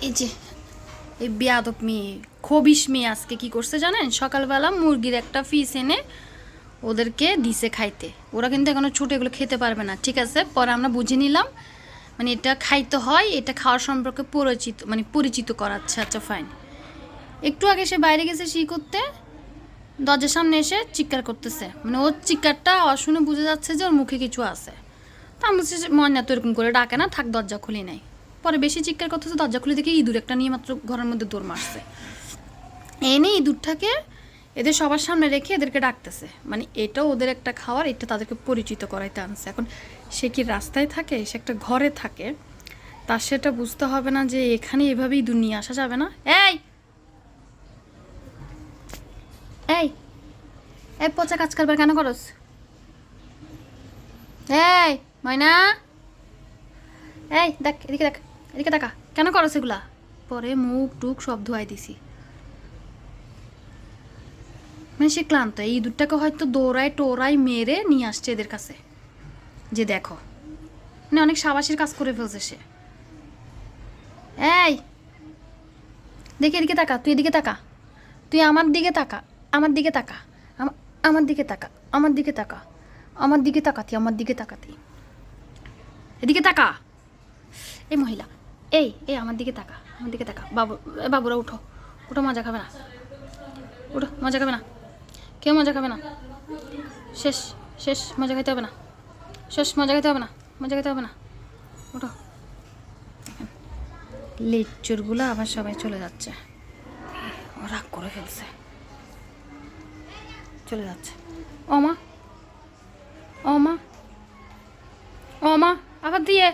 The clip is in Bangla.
এই যে এই বেয়াদব মেয়ে খবিশ মেয়ে আজকে কি করছে জানেন, সকালবেলা মুরগির একটা পিস এনে ওদেরকে দিছে খাইতে। ওরা কিন্তু এখনো ছোট, এগুলো খেতে পারবে না, ঠিক আছে। পরে আমরা বুঝে নিলাম মানে এটা খাইতে হয়, এটা খাওয়ার সম্পর্কে পরিচিত করাচ্ছে। আচ্ছা ফাইন। একটু আগে সে বাইরে গেছে করতে, দরজার সামনে এসে চিৎকার করতেছে, মানে ওর চিৎকারটা শুনে বোঝা যাচ্ছে যে ওর মুখে কিছু আছে। তা আমি বলছি ময়না তো এরকম করে ডাকে না, থাক দরজা খুলি নাই। পরে বেশি চিৎকার করতেছে, দরজা খুলে দেখে ইঁদুর একটা নিয়ে মাত্র ঘরের মধ্যে দৌড় মারছে। এনে ইঁদুরটাকে এদের সবার সামনে রেখে এদেরকে ডাকতেছে, মানে এটা ওদের একটা খাওয়ার, এটা তাদেরকে পরিচিত করাইতে আনছে। এখন সে কি রাস্তায় থাকে, সে একটা ঘরে থাকে, তার সেটা বুঝতে হবে না যে এখানে এভাবেই ইঁদুর নিয়ে আসা যাবে না। এই এই এই পচা কাজ করবার কেন করস? এই ময়না, এই দেখ এদিকে, দেখ এদিকে দেখা, কেন করো এগুলা? পরে মুখ টুক সব ধোয়াই দিছি। মানে সে ক্লান্ত, এই ইঁদুরটাকে হয়তো দৌড়ায় টোড়ায় মেরে নিয়ে আসছে এদের কাছে, যে দেখো মানে অনেক সাবাসের কাজ করে ফেলছে সে। এই দেখি এদিকে তাকা, তুই এদিকে তাকা, তুই আমার দিকে তাকা, আমার দিকে তাকা, আমার দিকে তাকা, আমার দিকে তাকা, আমার দিকে তাকাতি, আমার দিকে তাকাতি, এদিকে তাকা। এই মহিলা, এই এই আমার দিকে তাকা, আমার দিকে তাকা। বাবুরা উঠো, উঠো, মজা খাবে না, উঠো, মজা খাবে না, কেউ মজা খাবে না, শেষ শেষ, মজা খাইতে হবে না, শেষ, মজা খাইতে হবে না, মজা খাইতে হবে না, উঠো। লেচুরগুলো আবার সবাই চলে যাচ্ছে, ও রাগ করে ফেলছে, চলে যাচ্ছে। ও মা, ও মা, ও মা, আবার দিয়ে